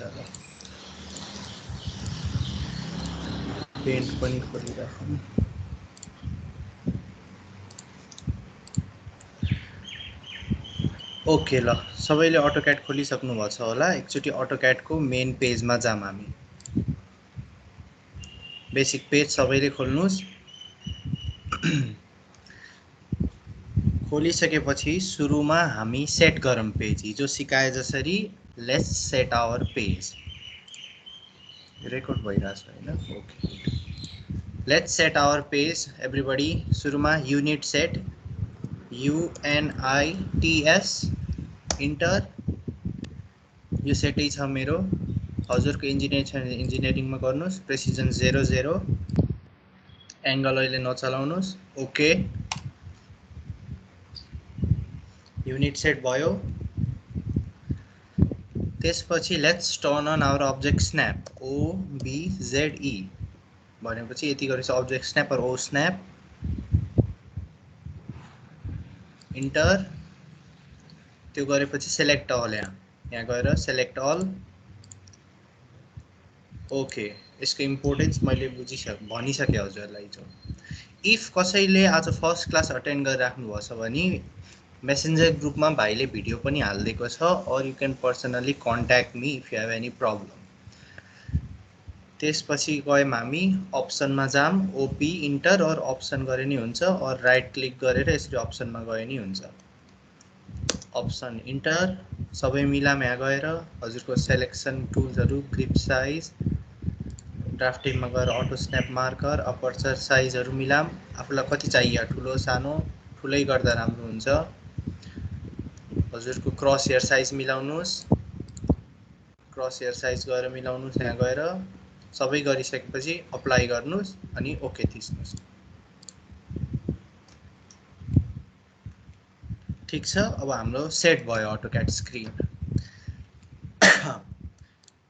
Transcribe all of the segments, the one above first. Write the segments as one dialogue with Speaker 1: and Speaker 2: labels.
Speaker 1: ल पेन्ट पनि खोलिराखौँ ओके ल सबैले अटोक्याड खोलिसक्नु भएको छ होला एकचोटि अटोक्याडको मेन पेजमा जाम हामी बेसिक पेज सबैले खोल्नुस् खोलिसकेपछि सुरुमा हामी सेट गरौँ पेज हिजो सिकाए जसरी let's set our page record भइरहेछ हैन okay let's set our page everybody सुरुमा युनिट सेट UNITS इन्टर यो सेटै छ मेरो हजुरको इन्जिनियरिङमा गर्नुस् प्रेसिजन 00 एंगल अहिले नचलाउनुस् ओके युनिट सेट भयो त्यसपछि let's turn on our object snap OBZE भनेपछि यति गरेपछि object snap O snap enter त्यो गरेपछि सेलेक्ट अल यहाँ गएर सेलेक्ट अल ओके यसको इम्पोर्टेन्स मैले भनिसके हजुरलाई जो इफ कसैले आज फर्स्ट क्लास अटेन्ड गरिराख्नु भएको छ भने मेसेन्जर ग्रुपमा भाइले भिडियो पनि हालिदिएको छ और you can personally contact me if you have any problem त्यसपछि गयौँ हामी अप्सनमा जाम ओपी इन्टर और अप्सन गरे नि हुन्छ और राइट क्लिक गरेर यसरी अप्सनमा गए नि हुन्छ अप्सन इन्टर सबै मिलाम यहाँ गएर हजुरको सेलेक्सन टुल्सहरु ग्रिप साइज ड्राफ्टिङमा गएर अटो स्न्याप मार्कर अपर्चर साइजहरु मिलाम आफुलाई कति चाहियो ठुलो सानो ठुलै गर्दा राम्रो हुन्छ हजुरको क्रस हेयर साइज मिलाउनुस् क्रस हेयर साइज गएर मिलाउनुस् यहाँ गएर सबै गरिसकेपछि अप्लाई गर्नुस् अनि ओके थिच्नुस् ठीक छ अब हाम्रो सेट भयो अटोक्याड स्क्रिन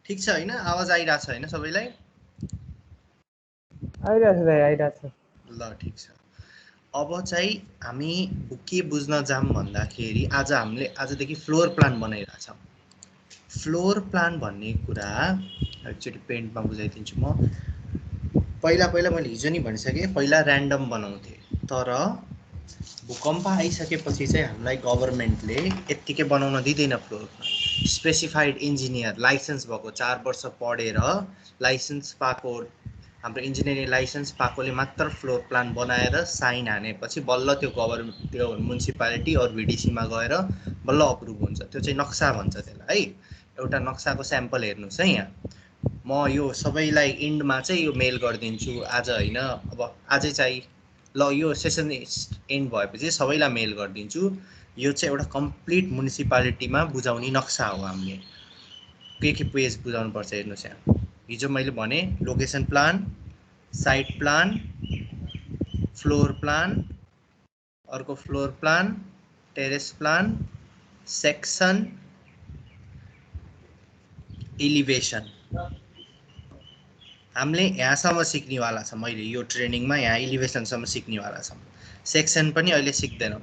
Speaker 1: ठीक छ हैन आवाज आइराछ हैन सबैलाई
Speaker 2: आइराछ दाइ आइराछ
Speaker 1: ल ठीक छ अब चाहिँ हामी के बुझ्न जाम भन्दाखेरि आज हामीले आजदेखि फ्लोर प्लान बनाइराछौं फ्लोर प्लान भन्ने कुरा एक्चुअली पेन्टमा बुझाइदिन्छु म पहिला मैले हिजो नि भनिसके पहिला र्यान्डम बनाउँथे तर भूकम्प आइसकेपछि चाहिँ हामीलाई गभर्नमेन्टले यतिकै बनाउन दिदैन floor plan specified engineer licence भएको 4 वर्ष पढेर लाइसेन्स पाएको हाम्रो इन्जिनियरिङ लाइसेन्स पाएकोले मात्र फ्लोर प्लान बनाएर साइन हानेपछि बल्ल त्यो म्युनिसिपालिटी और VDC मा गएर बल्ल अप्रुभ हुन्छ त्यो चाहिँ नक्सा भन्छ त्यसलाई है एउटा नक्साको स्याम्पल हेर्नुस् है यहाँ म यो सबैलाई इन्डमा चाहिँ यो मेल गरिदिन्छु आज हैन अब आजै चाहिँ ल यो सेसन एन्ड भएपछि सबैलाई मेल गरिदिन्छु यो चाहिँ एउटा कम्प्लिट म्युनिसिपालिटीमा बुझाउने नक्सा हो हामीले के पेज बुझाउनु पर्छ हेर्नुस् यहाँ हिजो मैले भने location plan site plan floor plan अर्को floor plan terrace plan section elevation हामीले यहाँसम्म सिक्नेवाला छ मैले यो ट्रेनिङमा यहाँ एलिभेसनसम्म सिक्नेवाला छौं सेक्सन पनि अहिले सिक्दैनौं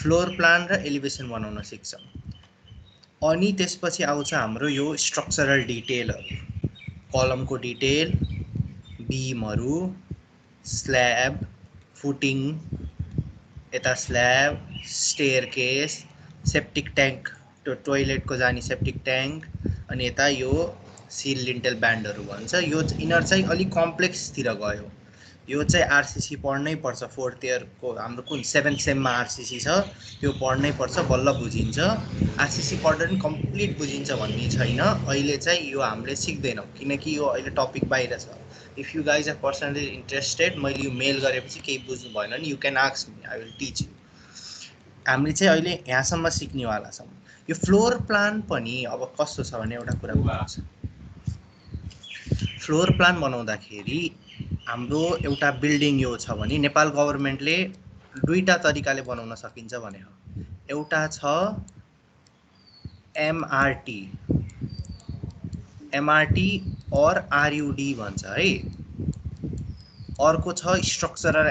Speaker 1: फ्लोर प्लान र एलिभेसन बनाउन सिक्छौं अनि त्यसपछि आउँछ हाम्रो यो स्ट्रक्चरल डिटेलहरु कलमको डिटेल बीमहरु स्ल्याब फुटिङ यता स्ल्याब स्टेयरकेस सेप्टिक ट्याङ्क टोयलेटको जाने सेप्टिक ट्याङ्क अनि यता यो सिल लिन्टल ब्यान्डहरु भन्छ यो इनर चाहिँ अलि कम्प्लेक्स तिर गयो यो चाहिँ आरसीसी पढ्नै पर्छ 4th इयर को हाम्रो कुन 7th सेम मा आरसीसी छ त्यो पढ्नै पर्छ बल्ल बुझिन्छ आरसीसी पढ्दा पनि कम्प्लिट बुझिन्छ भन्ने छैन अहिले चाहिँ यो हामीले सिक्दैनौं किनकि यो अहिले टपिक बाहिर छ if you guys are personally interested मैले यो मेल गरेपछि केही बुझ्नु भएन नि you can ask me I will teach you हामीले चाहिँ अहिले यहाँसम्म सिक्नेवाला छौं यो फ्लोर प्लान पनि अब कस्तो छ भने एउटा कुरा बुझ्नुस् फ्लोर प्लान बनाउँदाखेरि हाम्रो एउटा बिल्डिङ यो छ भने नेपाल गभर्नमेन्टले दुईटा तरिकाले बनाउन सकिन्छ भने हो एउटा छ एमआरटी और आरयुडी भन्छ है अर्को छ स्ट्रक्चरल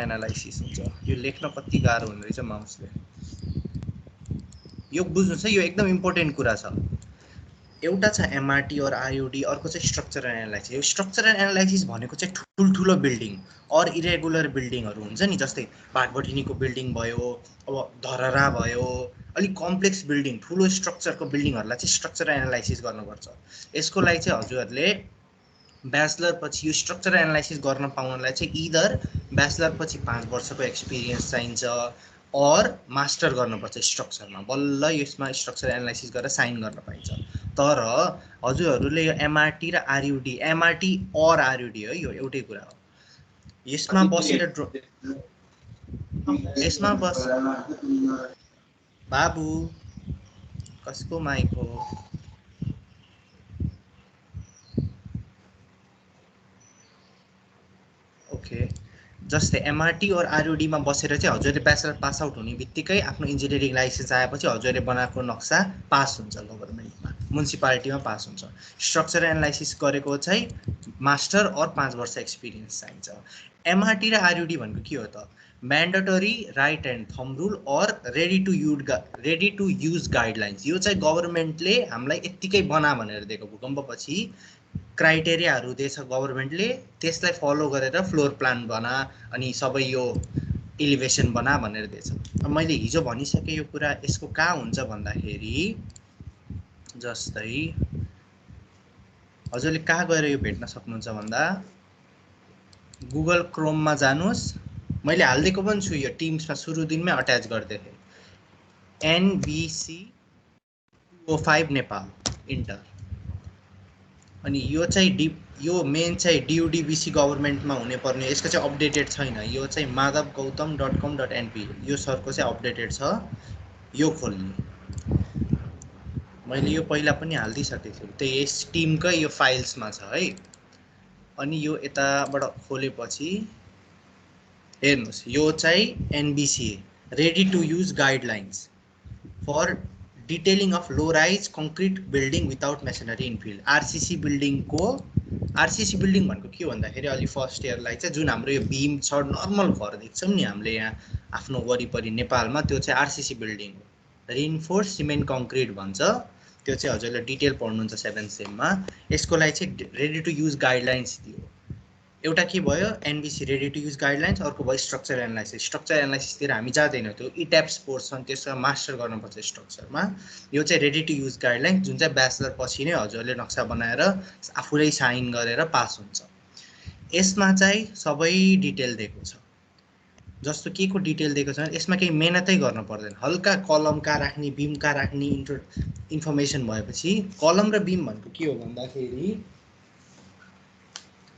Speaker 1: एनालाइसिस हुन्छ यो लेख्न कति गाह्रो हुँदैछ माउसले यो बुझ्नुस् है यो एकदम इम्पोर्टेन्ट कुरा छ एउटा छ एमआरटी और आरयुडी, अर्को चाहिँ स्ट्रक्चरल एनालाइसिस। यो स्ट्रक्चरल एनालाइसिस भनेको चाहिँ ठुल्ठुलो बिल्डिङ और इरेगुलर बिल्डिङहरू हुन्छ नि, जस्तै भाटभटिनीको बिल्डिङ भयो, अब धरहरा भयो, अलिक कम्प्लेक्स बिल्डिङ, ठुलो स्ट्रक्चरको बिल्डिङहरूलाई चाहिँ स्ट्रक्चरल एनालाइसिस गर्नुपर्छ। यसको लागि चाहिँ हजुरहरूले ब्याचलर पछि यो स्ट्रक्चरल एनालाइसिस गर्न पाउनलाई चाहिँ इदर ब्याचलर पछि 5 वर्षको एक्सपिरियन्स चाहिन्छ और मास्टर गर्नुपर्छ स्ट्रक्चरमा, बल्ल यसमा स्ट्रक्चर एनालाइसिस गरेर साइन गर्न पाइन्छ। तर हजुरहरूले यो एमआरटी र आरयुडी, एमआरटी और आरयुडी हो, यो एउटै कुरा हो। यसमा बसेर यसमा बस बाबु कसको माइक हो? ओके, जस्तै एमआरटी और आरयुडीमा बसेर चाहिँ हजुरले ब्याचलर पास आउट हुने बित्तिकै आफ्नो इन्जिनियरिङ लाइसेन्स आएपछि हजुरले बनाएको नक्सा पास हुन्छ गभर्मेन्टमा, म्युनिसिपालिटीमा पास हुन्छ। स्ट्रक्चर एनालाइसिस गरेको चाहिँ मास्टर और 5 वर्ष एक्सपिरियन्स चाहिन्छ। एमआरटी र आरयुडी भनेको के हो त? Mandatory right and thumb rule और रेडी टु युज गाइडलाइन्स। यो चाहिँ गभर्मेन्टले हामीलाई यत्तिकै बना भनेर दिएको, भूकम्पपछि क्राइटेरियाहरू दिएछ गभर्मेन्टले, त्यसलाई फलो गरेर फ्लोर प्लान बना अनि सबै यो एलिभेसन बना भनेर दिएछ। अब मैले हिजो भनिसकेँ यो कुरा। यसको कहाँ हुन्छ भन्दाखेरि जस्तै हजुरले कहाँ गएर यो भेट्न सक्नुहुन्छ भन्दा गुगल क्रोममा जानुहोस्, मैले हालिदिएको पनि छु यो टिम्समा, सुरु दिनमै अट्याच गरिदिएको थिएँ। NBC 205 नेपाल इन्टर, अनि यो चाहिँ यो मेन चाहिँ DUDBC गभर्मेन्टमा हुनुपर्ने, यसको चाहिँ अपडेटेड छैन। यो चाहिँ madhavgautam.com.np, यो सरको चाहिँ अपडेटेड छ, यो खोल्ने। मैले यो पहिला पनि हालिदिइसकेको छु, त्यही यस टिमकै यो फाइल्समा छ है। अनि यो यताबाट खोलेपछि हेर्नुहोस्, यो चाहिँ NBCA ready to use guidelines for detailing of low rise concrete building without masonry infilled. RCC बिल्डिङको, आरसिसी बिल्डिङ भनेको के हो भन्दाखेरि अलि फर्स्ट इयरलाई चाहिँ जुन हाम्रो यो बिम छ, नर्मल घर देख्छौँ नि हामीले यहाँ आफ्नो वरिपरि नेपालमा, त्यो चाहिँ आरसिसी बिल्डिङ हो। रिइन्फोर्स सिमेन्ट कङ्क्रिट भन्छ, त्यो चाहिँ हजुरले डिटेल पढ्नुहुन्छ 7th सेममा। यसको लागि चाहिँ रेडी टु युज गाइडलाइन्स दियो। एउटा के भयो NBC ready to use guidelines, अर्को भयो स्ट्रक्चर एनालाइसिस। स्ट्रक्चर एनालाइसिसतिर हामी जाँदैनौँ, त्यो इट्याप्स पोर्सन त्यसमा मास्टर गर्नुपर्छ स्ट्रक्चरमा। यो चाहिँ रेडी टु युज गाइडलाइन्स, जुन चाहिँ ब्याचलर पछि नै हजुरले नक्सा बनाएर आफूले साइन गरेर पास हुन्छ। यसमा चाहिँ सबै डिटेल दिएको छ। जस्तो के को डिटेल दिएको छ भने यसमा केही मेहनतै गर्न पर्दैन, हल्का कलम कहाँ राख्ने, बिम कहाँ राख्ने इन्फर्मेसन भएपछि। कलम र बिम भनेको के हो भन्दाखेरि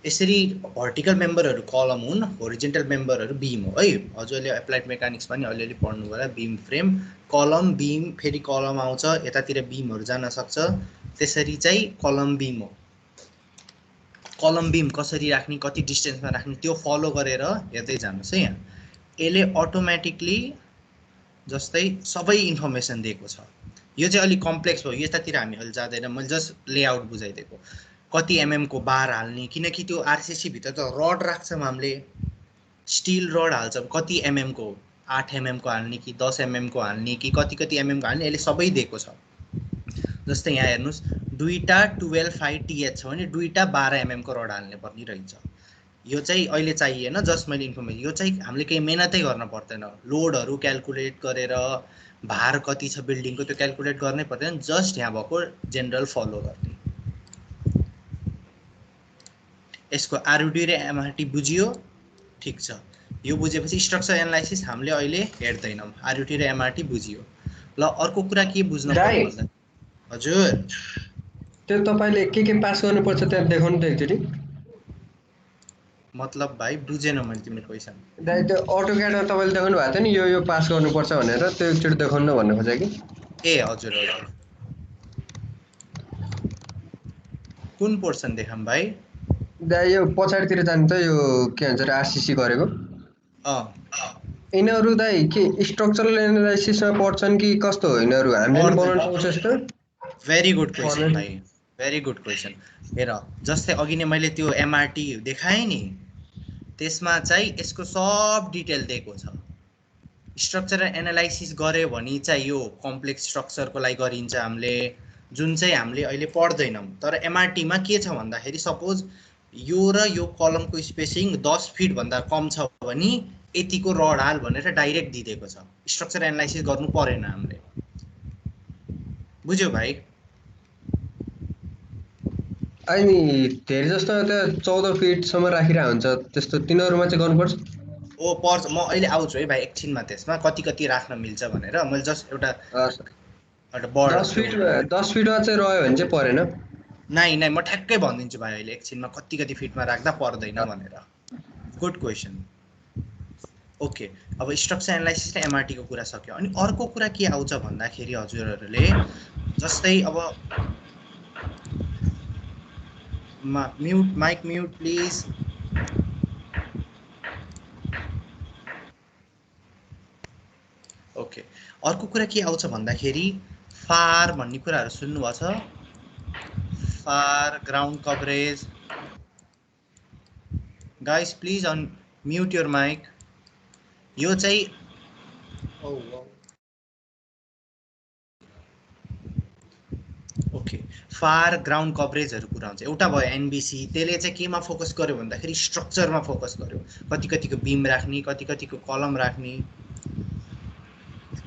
Speaker 1: यसरी भर्टिकल मेम्बरहरू कलम हुन्, होरिजेन्टल मेम्बरहरू बिम हो है। हजुरले एप्लाइड मेकानिक्स पनि अलिअलि पढ्नु होला, बिम फ्रेम, कलम बिम, फेरि कलम आउँछ यतातिर बिमहरू जान सक्छ, त्यसरी चाहिँ कलम बिम हो। कलम बिम कसरी राख्ने, कति डिस्टेन्समा राख्ने, त्यो फलो गरेर हेर्दै जानुहोस् है। यहाँ यसले अटोमेटिकली जस्तै सबै इन्फर्मेसन दिएको छ। यो चाहिँ अलिक कम्प्लेक्स हो, यतातिर हामी अहिले जाँदैन, मैले जस्ट लेआउट बुझाइदिएको। कति mm को बार हाल्ने, किनकि त्यो आरसिसी भित्र त रड राख्छौँ हामीले, स्टिल रड हाल्छौँ, कति mm को, 8 mm को हाल्ने कि 10 mm को हाल्ने कि कति mm को हाल्ने, यसले सबै दिएको छ। जस्तै यहाँ हेर्नुहोस्, दुईटा 12/5 TH छ भने दुईटा 12 mm को रड हाल्ने पर्ने रहन्छ। यो चाहिँ अहिले चाहिएन, जस्ट मैले इन्फर्मेसन, यो चाहिँ हामीले केही मेहनतै गर्न पर्दैन। लोडहरू क्यालकुलेट गरेर भार कति छ बिल्डिङको त्यो क्यालकुलेट गर्नै पर्दैन, जस्ट यहाँ भएको जेनरल फलो गर्ने। यसको आरयुडी र एमआरटी बुझियो, ठिक छ। यो बुझेपछि स्ट्रक्चर एनालाइसिस हामीले अहिले हेर्दैनौँ, आरयुडी र एमआरटी बुझियो। ल अर्को कुरा के बुझ्न पर्यो भन्दा, हजुर
Speaker 2: त्यो तपाईले के पास गर्नुपर्छ त्यहाँ देखाउनु त एकचोटि।
Speaker 1: मतलब भाइ बुझेन मैले तिम्रो क्वेसन।
Speaker 2: दाइ त्यो अटोक्याडमा तपाईले देखाउनु भएको थियो नि, यो पास गर्नुपर्छ भनेर, त्यो एकचोटि देखाउनु भन्नु खोजे कि।
Speaker 1: ए हजुर हजुर, कुन पोर्सन देखाम भाइ?
Speaker 2: दाइ यो पछाडितिर जानु त, यो के भन्छ अरे आरसिसी गरेको। यिनीहरू दाइ के स्ट्रक्चरल एनालाइसिसमा पढ्छन् कि कस्तो हो यिनीहरू, हामीले बनाउनु पाउँछ यस्तो?
Speaker 1: भेरी गुड क्वेसन भाइ, भेरी गुड क्वेसन। हेर जस्तै अघि नै मैले त्यो एमआरटी देखाएँ नि, त्यसमा चाहिँ यसको सब डिटेल दिएको छ। स्ट्रक्चरल एनालाइसिस गऱ्यो भने चाहिँ यो कम्प्लेक्स स्ट्रक्चरको लागि गरिन्छ हामीले, जुन चाहिँ हामीले अहिले पढ्दैनौँ। तर एमआरटीमा के छ भन्दाखेरि सपोज यो र यो कलमको स्पेसिङ 10 फिट भन्दा कम छ भने यतिको रड हाल भनेर डाइरेक्ट दिएको छ। स्ट्रक्चर एनालाइसिस गर्नु परेन हामीले। बुझ्यो भाइ?
Speaker 2: अनि धेरै जस्तो त्यहाँ 14 फिटसम्म राखिरहेको हुन्छ, त्यस्तो तिनीहरूमा चाहिँ गर्नुपर्छ?
Speaker 1: ओ पर्छ, म अहिले आउँछु है भाइ एकछिनमा त्यसमा कति कति राख्न मिल्छ भनेर। मैले जस्ट एउटा बर्ड
Speaker 2: 10 फिटमा चाहिँ रह्यो भने चाहिँ परेन?
Speaker 1: नाइ म ठ्याक्कै भनिदिन्छु भाइ अहिले एकछिनमा कति कति फिटमा राख्दा पर्दैन भनेर। Good question. ओके, अब स्ट्रक्चर एनालाइसिस र एमआरटीको कुरा सक्यो। अनि अर्को कुरा के आउँछ भन्दाखेरि हजुरहरूले जस्तै अब माइक म्युट प्लिज। ओके, अर्को कुरा के आउँछ भन्दाखेरि फार भन्ने कुराहरू सुन्नुभएको छ? FAR, ground coverage. Guys please unmute your mic. यो चाहिँ ओके, फार, ग्राउन्ड कभरेजहरू कुरा हुन्छ। एउटा भयो एनबिसी, त्यसले चाहिँ केमा फोकस गर्यो भन्दाखेरि स्ट्रक्चरमा फोकस गर्यो। कति कतिको बिम राख्ने, कति कतिको कलम राख्ने।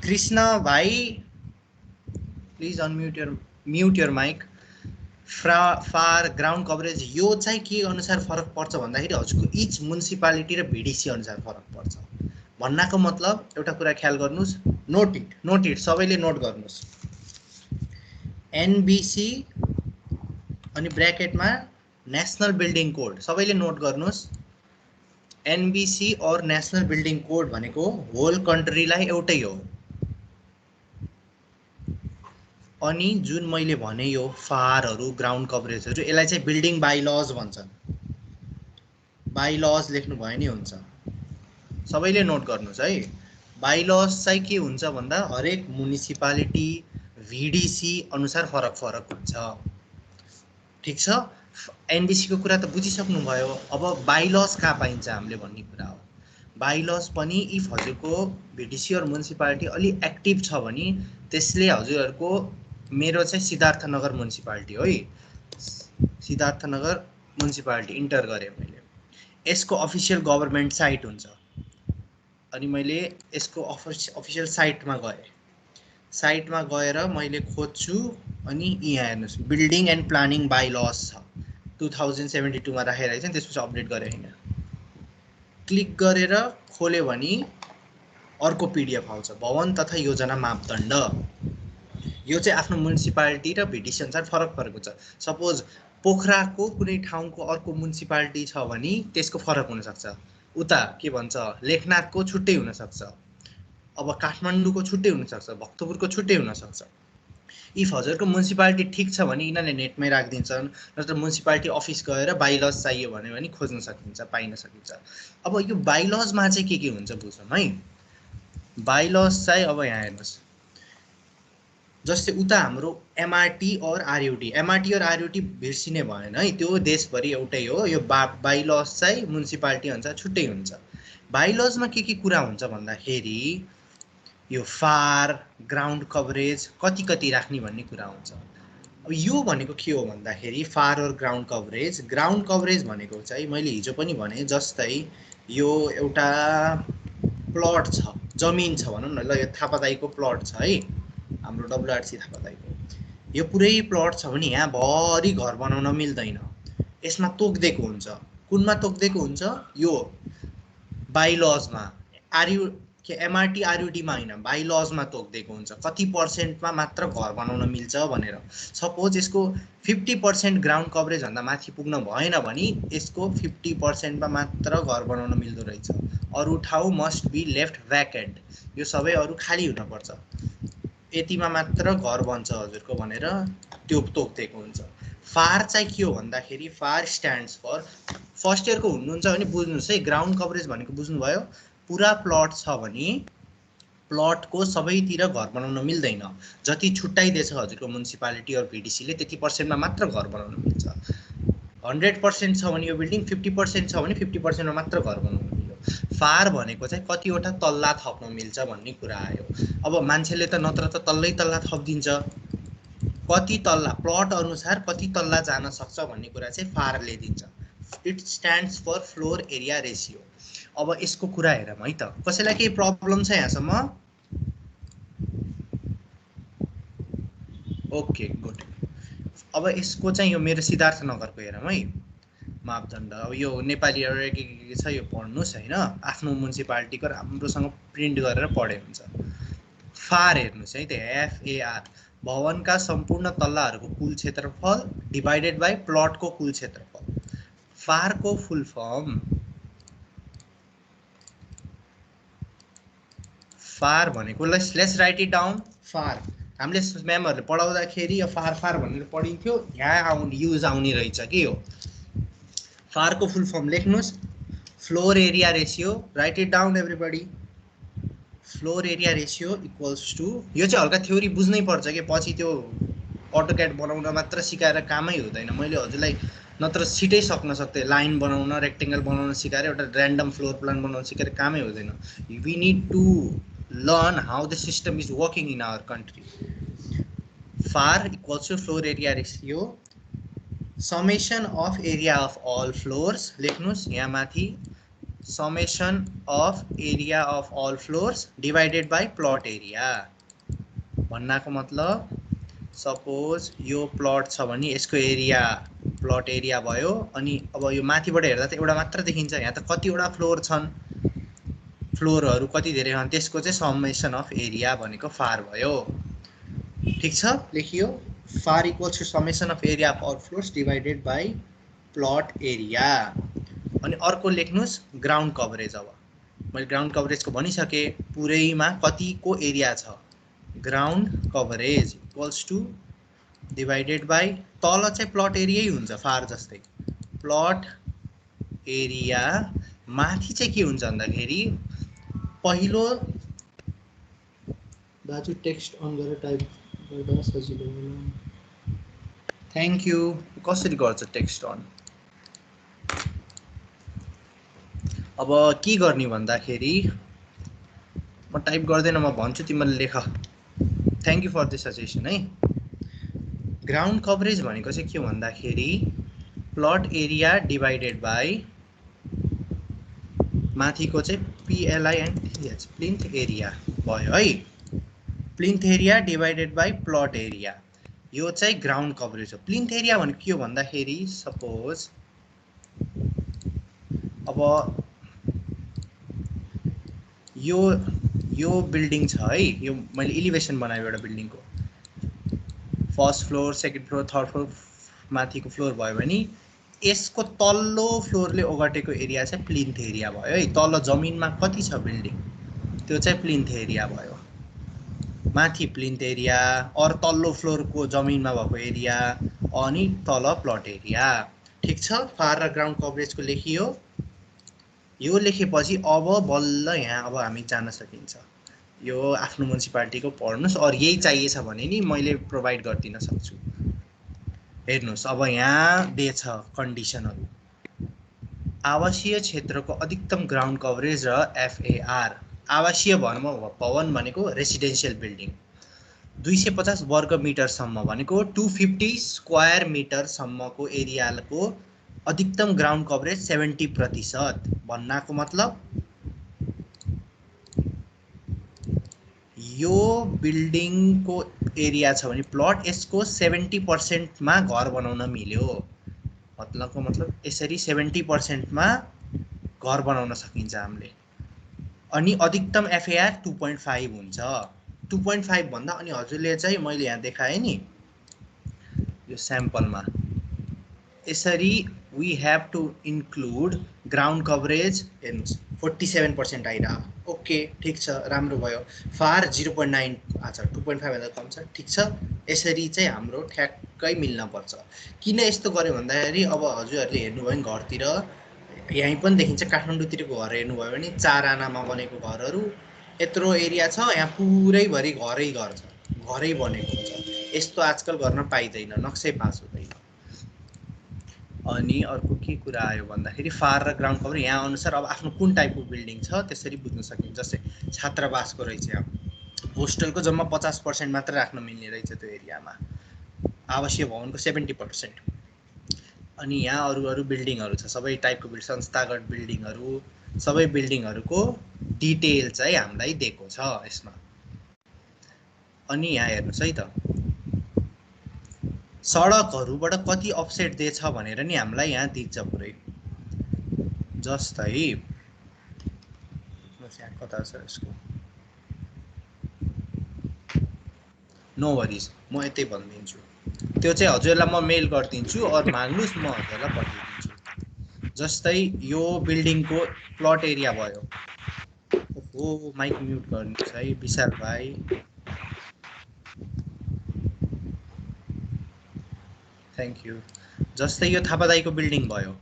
Speaker 1: कृष्ण भाइ please mute your mic. FAR, ground coverage यो चाहिँ के अनुसार फरक पर्छ भन्दाखेरि हजुरको इच म्युनिसिपालिटी र भिडिसी अनुसार फरक पर्छ। भन्नाको मतलब एउटा कुरा ख्याल गर्नुहोस्, नोट इट सबैले नोट गर्नुहोस्। एनबिसी अनि ब्र्याकेटमा नेसनल बिल्डिङ कोड, सबैले नोट गर्नुहोस्। एनबिसी और नेसनल बिल्डिङ कोड भनेको होल कन्ट्रीलाई एउटै हो। अनि जुन मैले भने यो फारहरू, ग्राउन्ड कभरेजहरू, यसलाई चाहिँ बिल्डिङ बाइलज भन्छन्। बाइलज लेख्नु भयो नि हुन्छ। सबैले नोट गर्नुहोस् है। बाइलज चाहिँ के हुन्छ भन्दा हरेक म्युनिसिपालिटी, भिडिसी अनुसार फरक फरक हुन्छ। ठिक छ? एनबिसी को कुरा त बुझिसक्नुभयो। अब बाइलज कहाँ पाइन्छ हामीले भन्ने कुरा हो। बाइलज पनि इफ हजुरको भिडिसी और म्युनिसिपालिटी अलि एक्टिभ छ भने त्यसले हजुरहरूको, मेरो चाहिँ सिद्धार्थनगर म्युनिसिपालिटी हो है, सिद्धार्थनगर म्युनिसिपालिटी इन्टर गरेँ मैले। यसको अफिसियल गभर्नमेन्ट साइट हुन्छ। अनि मैले यसको अफिसियल साइटमा गएँ। साइटमा गएर मैले खोज्छु अनि यहाँ हेर्नुहोस् बिल्डिङ एन्ड प्लानिङ बाइलज छ, 2072 मा राखेर चाहिँ त्यसपछि अपडेट गरेँ होइन। क्लिक गरेर खोल्यो भने अर्को पिडिएफ आउँछ, भवन तथा योजना मापदण्ड। यो चाहिँ आफ्नो म्युनिसिपालिटी र भिडिसी अनुसार फरक फरक हुन्छ। सपोज पोखराको कुनै ठाउँको अर्को म्युनिसिपालिटी छ भने त्यसको फरक हुनसक्छ। उता के भन्छ लेखनाथको छुट्टै हुनसक्छ, अब काठमाडौँको छुट्टै हुनसक्छ, भक्तपुरको छुट्टै हुनसक्छ। इफ हजुरको म्युनिसिपालिटी ठिक छ भने यिनीहरूले नेटमै राखिदिन्छन्, नत्र म्युनिसिपालिटी अफिस गएर बाइलज चाहियो भने खोज्न सकिन्छ, पाइन सकिन्छ। अब यो बाइलजमा चाहिँ के हुन्छ बुझौँ है। बाइलज चाहिँ अब यहाँ हेर्नुहोस्, जस्तै उता हाम्रो एमआरटी और आरयुटी, एमआरटी और आरयुटी बिर्सिने भएन है, त्यो देशभरि एउटै हो। यो बाइलज चाहिँ म्युनिसिपालिटी अनुसार छुट्टै हुन्छ। बाइलजमा के कुरा हुन्छ भन्दाखेरि यो फार, ग्राउन्ड कभरेज कति कति राख्ने भन्ने कुरा हुन्छ। अब यो भनेको के हो भन्दाखेरि फार और ग्राउन्ड कभरेज भनेको चाहिँ मैले हिजो पनि भने जस्तै यो एउटा प्लट छ, जमिन छ भनौँ न, ल यो थापादाईको प्लट छ है, हाम्रो डब्लुआरसी थापादाईको। यो पुरै प्लट छ भने यहाँ भरि घर बनाउन मिल्दैन। यसमा तोकिदिएको हुन्छ। कुनमा तोकिदिएको हुन्छ? यो बाइलजमा, एमआरटी आरयुटीमा होइन, बाइलजमा तोकिदिएको हुन्छ कति पर्सेन्टमा मात्र घर बनाउन मिल्छ भनेर। सपोज यसको 50% ग्राउन्ड कभरेज भन्दा माथि पुग्न भएन भने यसको 50% मा मात्र घर बनाउन मिल्दो रहेछ। अरू ठाउँ मस्ट बी लेफ्ट भ्याकेन्ट, यो सबै अरू खाली हुनपर्छ, यतिमा मात्र घर बन्छ हजुरको भनेर त्यो तोकिदिएको हुन्छ। फार चाहिँ के हो भन्दाखेरि फार स्ट्यान्ड्स फर, फर्स्ट इयरको हुनुहुन्छ भने बुझ्नुहोस् है, ग्राउन्ड कभरेज भनेको बुझ्नुभयो, पुरा प्लट छ भने प्लटको सबैतिर घर बनाउन मिल्दैन। जति छुट्याइदिएछ हजुरको म्युनिसिपालिटी और भिडिसीले त्यति पर्सेन्टमा मात्र घर बनाउन मिल्छ। 100% छ भने यो बिल्डिङ, 50% छ भने 50%मा मात्र घर बनाउन मिल्यो। फार भनेको चाहिँ कतिवटा तल्ला थप्न मिल्छ भन्ने कुरा आयो। अब मान्छेले त नत्र त तल्लै तल्ला थपिदिन्छ, कति तल्ला प्लट अनुसार कति तल्ला जान सक्छ भन्ने कुरा चाहिँ फारले दिन्छ। It stands for floor area ratio. अब यसको कुरा हेरौँ है त, कसैलाई केही प्रब्लम छ यहाँसम्म? Okay good. अब यसको चाहिँ यो मेरो सिद्धार्थनगरको हेरौँ है मापदण्ड। अब यो नेपाली के छ यो पढ्नुहोस् होइन, आफ्नो म्युनिसिपालिटीको राम्रोसँग प्रिन्ट गरेर पढे हुन्छ। फार हेर्नुहोस् है, त्यहाँ FAR भवनका सम्पूर्ण तल्लाहरूको कुल क्षेत्रफल डिभाइडेड बाई प्लटको कुल क्षेत्रफल। फारको फुल फर्म, फार भनेको let's write it down. Far हामीले म्यामहरूले पढाउँदाखेरि यो फार फार भनेर पढिन्थ्यो, यहाँ युज आउने रहेछ कि हो। फारको फुल फर्म लेख्नुहोस्, floor area ratio. Write it down everybody. Floor area ratio equals to, यो चाहिँ हल्का थ्योरी बुझ्नै पर्छ कि, पछि त्यो अटोक्याड बनाउन मात्र सिकाएर कामै हुँदैन। मैले हजुरलाई नत्र सिटै सक्न सक्थेँ, लाइन बनाउन, रेक्टेङ्गल बनाउन सिकाएर एउटा ऱ्यान्डम फ्लोर प्लान बनाउन सिकाएर कामै हुँदैन। We need to learn how the system is working in our country. FAR equals to floor area ratio, summation of area of all floors. लेख्नुस् यहाँ माथि, summation of area of all floors divided by plot area। भन्नाको मतलब suppose यो plot छ भने यसको area plot area भयो, अनि अब यो माथिबाट हेर्दा त एउटा मात्र देखिन्छ, यहाँ त कतिवटा फ्लोर छन्, फ्लोरहरू कति धेरै छन्, त्यसको चाहिँ समेसन अफ एरिया भनेको फार भयो। ठिक छ, लेखियो। FAR equals to summation of area of all floors divided by plot area. अनि अर्को लेख्नुहोस् ग्राउन्ड कभरेज। अब मैले ग्राउन्ड कभरेजको भनिसकेँ, पुरैमा कतिको एरिया छ, ground coverage equals to divided by, तल चाहिँ प्लट एरियै हुन्छ फार जस्तै, प्लट एरिया। माथि चाहिँ के हुन्छ भन्दाखेरि पहिलो, दाजु टेक्स्ट अन गरेर टाइप गर्दा सजिलो होला। Thank you. कसरी गर्छ टेक्स्ट अन? अब के गर्ने भन्दाखेरि म टाइप गर्दैन, म भन्छु तिमीले लेख। Thank you for the suggestion है। ग्राउन्ड कभरेज भनेको चाहिँ के भन्दाखेरि प्लट एरिया डिभाइडेड बाई माथिको चाहिँ PLINTH प्लिन्थ एरिया भयो है। Plinth area divided by plot area, यो चाहिँ ग्राउन्ड कभरेज हो। प्लिन्थ एरिया भनेको के हो भन्दाखेरि सपोज अब यो बिल्डिङ छ है, यो मैले इलिभेसन बनाएँ एउटा बिल्डिङको, first floor, second floor, third floor, माथिको फ्लोर भयो भने यसको तल्लो फ्लोरले ओगटेको एरिया चाहिँ प्लिन्थ एरिया भयो है। तल जमिनमा कति छ बिल्डिङ, त्यो चाहिँ प्लिन्थ एरिया भयो। माथि प्लिन्थ एरिया, और तल्लो फ्लोरको जमिनमा भएको एरिया, अनि तल प्लट एरिया। ठिक छ, फार र ग्राउन्ड कभरेजको लेखियो। यो लेखेपछि अब बल्ल यहाँ अब हामी जान सकिन्छ। यो आफ्नो म्युनिसिपालिटीको पढ्नुहोस्, और यही चाहिएछ भने नि मैले प्रोभाइड गरिदिन सक्छु। हेर्नुहोस् अब यहाँ दिएछ कन्डिसनहरू, आवासीय क्षेत्रको अधिकतम ग्राउन्ड कभरेज र FAR। आवासीय भवन भनेको रेसिडेन्सियल बिल्डिङ, 250 वर्ग मिटरसम्म भनेको 250 स्क्वायर मिटरसम्मको एरियाको अधिकतम ग्राउन्ड कभरेज 70%। भन्नाको मतलब यो बिल्डिङको एरिया छ भने प्लट, यसको 70% मा घर बनाउन मिल्यो। मतलब यसरी 70% मा घर बनाउन सकिन्छ हामीले। अनि अधिकतम FAR 2.5 हुन्छ। 2.5 भन्दा अनि हजुरले चाहिँ मैले यहाँ देखाएँ नि यो स्याम्पलमा, यसरी we have to include ground coverage. हेर्नुहोस् 47% आइरह्यो। ओके ठिक छ, राम्रो भयो। फार 0.9, अच्छा 2.5 भन्दा कम छ। ठिक छ, यसरी चाहिँ हाम्रो ठ्याक्कै मिल्न पर्छ। किन यस्तो गर्यो भन्दाखेरि अब हजुरहरूले हेर्नुभयो भने घरतिर यहीँ पनि देखिन्छ, काठमाडौँतिरको घर हेर्नुभयो भने 4 आनामा बनेको घरहरू, यत्रो एरिया छ, यहाँ पुरैभरि घरै घर छ, घरै बनेको हुन्छ। यस्तो आजकल गर्न पाइँदैन, नक्सै पास हुँदैन। अनि अर्को के कुरा आयो भन्दाखेरि फार र ग्राउन्ड कभर यहाँ अनुसार अब आफ्नो कुन टाइपको बिल्डिङ छ त्यसरी बुझ्न सकिन्छ। जस्तै छात्रावासको रहेछ, यहाँ होस्टेलको जम्मा 50% मात्र राख्न मिल्ने रहेछ त्यो एरियामा। आवासीय भवनको 70%। अनि यहाँ अरू अरू बिल्डिङहरू छ, सबै टाइपको बिल्डिङ, संस्थागत बिल्डिङहरू, सबै बिल्डिङहरूको डिटेल चाहिँ हामीलाई दिएको छ यसमा। अनि यहाँ हेर्नुहोस् है त, सडकहरूबाट कति अफसेट दिएछ भनेर नि हामीलाई यहाँ दिन्छ पुरै। जस्तै कता छ यसको, नो वरिज, म यतै भनिदिन्छु। त्यो चाहिँ हजुरलाई म मेल गरिदिन्छु, अरू माग्नुहोस् म हजुरलाई पठाइदिन्छु। जस्तै यो बिल्डिङको प्लट एरिया भयो। ओहो माइक म्युट गर्नुहोस् है विशाल भाइ। Thank you. जस्तै यो थापादाईको बिल्डिङ भयो,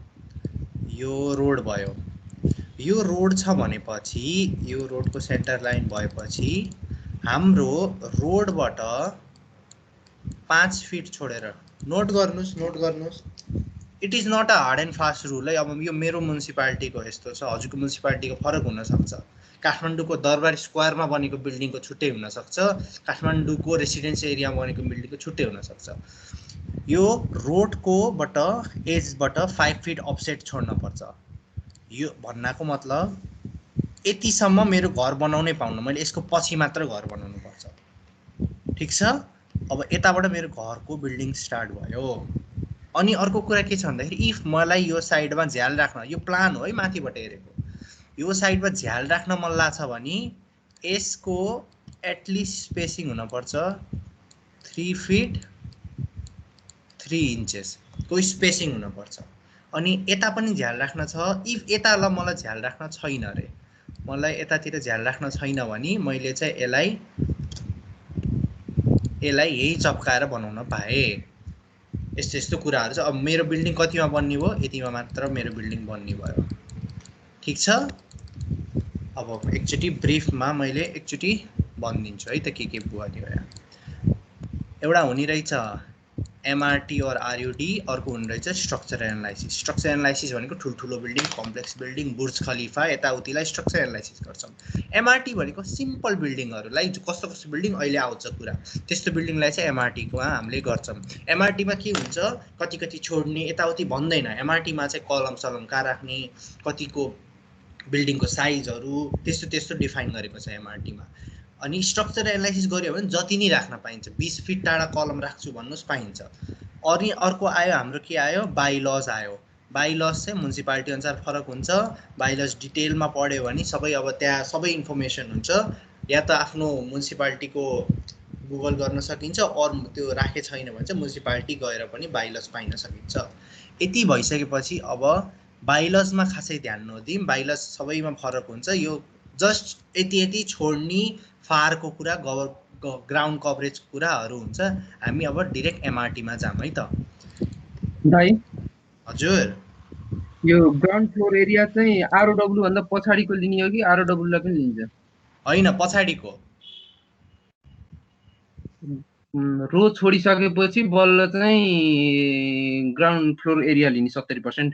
Speaker 1: यो रोड भयो। यो रोड छ भनेपछि, यो रोडको सेन्टर लाइन भएपछि हाम्रो रोडबाट 5 फिट छोडेर, नोट गर्नुहोस्, it is not a hard and fast rule है। अब यो मेरो म्युनिसिपालिटीको यस्तो छ, हजुरको म्युनिसिपालिटीको फरक हुनसक्छ। काठमाडौँको दरबार स्क्वायरमा बनेको बिल्डिङको छुट्टै हुनसक्छ, काठमाडौँको रेसिडेन्स एरियामा बनेको बिल्डिङको छुट्टै हुनसक्छ। यो रोडकोबाट एजबाट 5 फिट अफसेट छोड्नुपर्छ। यो भन्नाको मतलब यतिसम्म मेरो घर बनाउनै पाउनु, मैले यसको पछि मात्र घर बनाउनु पर्छ। ठिक छ। अब यताबाट मेरो घरको बिल्डिङ स्टार्ट भयो। अनि अर्को कुरा के छ भन्दाखेरि, इफ मलाई यो साइडमा झ्याल राख्न, यो प्लान हो है माथिबाट हेरेको, यो साइडमा झ्याल राख्न मन लाग्छ भने यसको एटलिस्ट स्पेसिङ हुनुपर्छ 3 फिट 3 इन्चेस को स्पेसिङ हुनुपर्छ। अनि यता पनि झ्याल राख्न छ, इफ यता ल मलाई झ्याल राख्न छैन रे, मलाई यतातिर झ्याल राख्न छैन भने मैले चाहिँ यसलाई यही चप्काएर बनाउन पाएँ। यस्तो यस्तो कुराहरू छ। अब मेरो बिल्डिङ कतिमा बन्ने भयो, यतिमा मात्र मेरो बिल्डिङ बन्ने भयो। ठिक छ। अब एकचोटि ब्रिफमा मैले एकचोटि भनिदिन्छु है त के बुझ्यो यहाँ। एउटा हुने रहेछ एमआरटी और आरयुडी, अर्को हुने रहेछ स्ट्रक्चर एनालाइसिस। स्ट्रक्चर एनालाइसिस भनेको ठुल्ठुलो बिल्डिङ, कम्प्लेक्स बिल्डिङ, बुर्ज खलिफा यताउतिलाई स्ट्रक्चर एनालाइसिस गर्छौँ। एमआरटी भनेको सिम्पल बिल्डिङहरूलाई, कस्तो कस्तो बिल्डिङ अहिले आउँछ कुरा, त्यस्तो बिल्डिङलाई चाहिँ एमआरटीमा हामीले गर्छौँ। एमआरटीमा के हुन्छ, कति कति छोड्ने यताउति भन्दैन। एमआरटीमा चाहिँ कलम सलम कहाँ राख्ने, कतिको बिल्डिङको साइजहरू त्यस्तो त्यस्तो डिफाइन गरेको छ एमआरटीमा। अनि स्ट्रक्चर एनालाइसिस गर्यो भने जति नै राख्न पाइन्छ, 20 फिट टाढा कलम राख्छु भन्नुहोस् पाइन्छ। अनि अर्को आयो हाम्रो के आयो, बाइलज आयो। बाइलज चाहिँ म्युनिसिपालिटी अनुसार फरक हुन्छ। बाइलज डिटेलमा पढ्यो भने सबै, अब त्यहाँ सबै इन्फर्मेसन हुन्छ। या त आफ्नो म्युनिसिपालिटीको गुगल गर्न सकिन्छ, अरू त्यो राखे छैन भने चाहिँ म्युनिसिपालिटी गएर पनि बाइलज पाइन सकिन्छ। यति भइसकेपछि अब बाइलजमा खासै ध्यान नदिउँ, बाइलज सबैमा फरक हुन्छ। यो जस्ट यति छोड्ने फारको कुरा, ग्राउन्ड कभरेज कुराहरू हुन्छ। हामी अब डिरेक्ट एमआरटीमा जाऊँ है त
Speaker 3: भाइ।
Speaker 1: हजुर,
Speaker 3: यो ग्राउन्ड फ्लोर एरिया चाहिँ आरओडब्ल्यू भन्दा पछाडिको लिने हो कि आरओडब्ल्यू लाई पनि लिन्छ?
Speaker 1: होइन, पछाडिको।
Speaker 3: रो छोडिसकेपछि बल्ल चाहिँ ग्राउन्ड फ्लोर एरिया लिने 70%।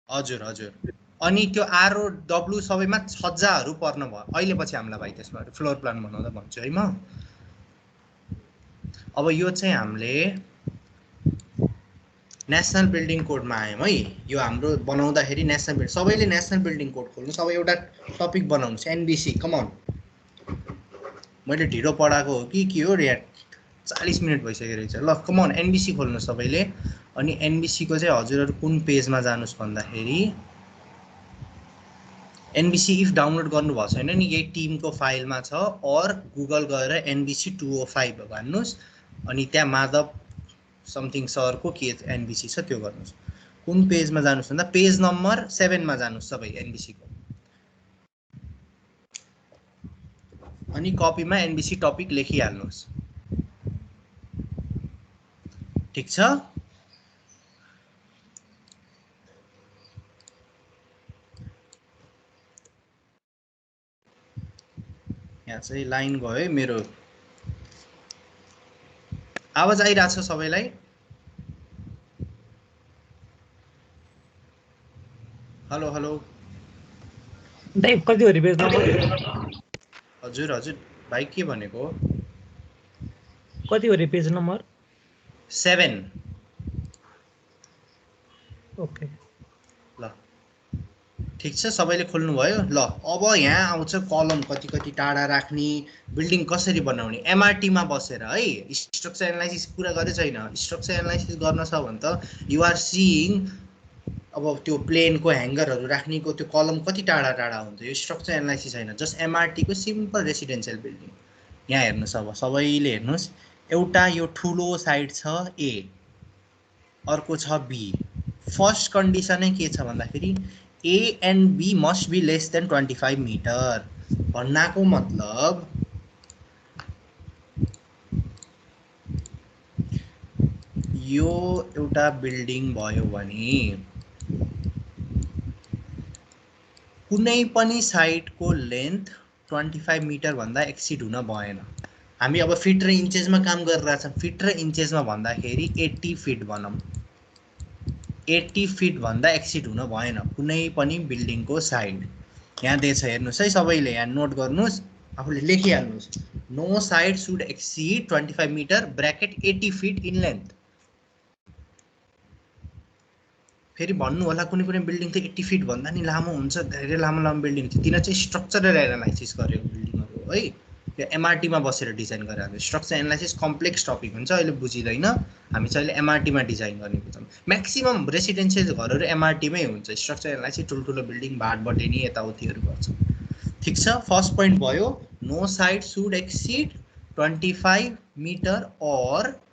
Speaker 1: हजुर हजुर। अनि त्यो आरओडब्ल्यू सबैमा छज्जाहरू पर्न भयो। अहिले पछि हामीलाई भाइ त्यसमा फ्लोर प्लान बनाउँदा भन्छु है म। अब यो चाहिँ हामीले नेसनल बिल्डिङ कोडमा आयौँ है। यो हाम्रो बनाउँदाखेरि नेसनल बिल्डिङ, सबैले नेसनल बिल्डिङ कोड खोल्नु, सबै एउटा टपिक बनाउनु छ एनबिसी। कमन, मैले ढिलो पढाएको हो कि के हो रे, 40 मिनट भइसक्यो रहेछ। ल कमन, एनबिसी खोल्नु सबैले। अनि एनबिसीको चाहिँ हजुरहरू कुन पेजमा जानुहोस् भन्दाखेरि, एनबिसी इफ डाउनलोड गर्नुभएको छैन नि, यही टिमको फाइलमा छ, और गुगल गएर एनबिसी 205 भन्नुहोस्। अनि त्यहाँ माधव समथिङ सरको के एनबिसी छ त्यो गर्नुहोस्। कुन पेजमा जानुहोस् भन्दा पेज नम्बर 7 मा जानुहोस् सबै एनबिसीको। अनि कपीमा एनबिसी टपिक लेखिहाल्नुहोस्। ठिक छ। यहाँ चाहिँ लाइन गयो है मेरो। आवाज आइरहेछ सबैलाई? Hello hello.
Speaker 4: दाइ कति हो पेज नम्बर?
Speaker 1: हजुर हजुर भाइ, के भनेको?
Speaker 4: कति हो पेज नम्बर?
Speaker 1: 7
Speaker 4: ओके
Speaker 1: ल ठिक छ सबैले खोल्नुभयो ल अब यहाँ आउँछ कलम कति कति टाढा राख्ने बिल्डिङ कसरी बनाउने एमआरटीमा बसेर है स्ट्रक्चर एनालाइसिस पुरा गरे छैन स्ट्रक्चर एनालाइसिस गर्न छ भने त युआर सिइङ अब त्यो प्लेनको ह्याङ्गरहरू राख्नेको त्यो कलम कति टाढा टाढा हुन्छ यो स्ट्रक्चर एनालाइसिस होइन जस्ट एमआरटीको सिम्पल रेसिडेन्सियल बिल्डिङ यहाँ हेर्नुहोस् अब सबैले हेर्नुहोस् एउटा यो ठुलो साइड छ ए अर्को छ बी फर्स्ट कन्डिसनै के छ भन्दाखेरि A and B must be less than 25 meter. भन्नाको मतलब यो एउटा बिल्डिङ भयो भने कुनै पनि साइडको लेन्थ 25 मिटर भन्दा एक्सिड हुन भएन। हामी अब फिट र इन्चेसमा काम गरिरहेछौँ। फिट र इन्चेसमा भन्दाखेरि 80 फिट भनौँ 80 फिट भन्दा एक्सिड हुन भएन कुनै पनि बिल्डिङको साइड। यहाँ दिएछ हेर्नुहोस् है सबैले यहाँ नोट गर्नुहोस् आफूले लेखिहाल्नुहोस् no side should exceed 25 metre bracket 80 feet in length. फेरि भन्नु होला कुनै कुनै बिल्डिङ त 80 फिट भन्दा नि लामो हुन्छ धेरै लामो लामो बिल्डिङ छ तिनीहरू चाहिँ स्ट्रक्चरल एनालाइसिस गरेको बिल्डिङहरू हो है यो एमआरटीमा बसेर डिजाइन गरेर स्ट्रक्चर एनालाइसिस कम्प्लेक्स टपिक हुन्छ अहिले बुझिँदैन हामी चाहिँ अहिले एमआरटीमा डिजाइन गर्ने बुझ्छौँ। म्याक्सिमम रेसिडेन्सियल घरहरू एमआरटीमै हुन्छ स्ट्रक्चर एनालाइसिस ठुल्ठुलो बिल्डिङ भाटबटेनी यताउतिहरू गर्छ। ठिक छ फर्स्ट पोइन्ट भयो no side should exceed 25 metre और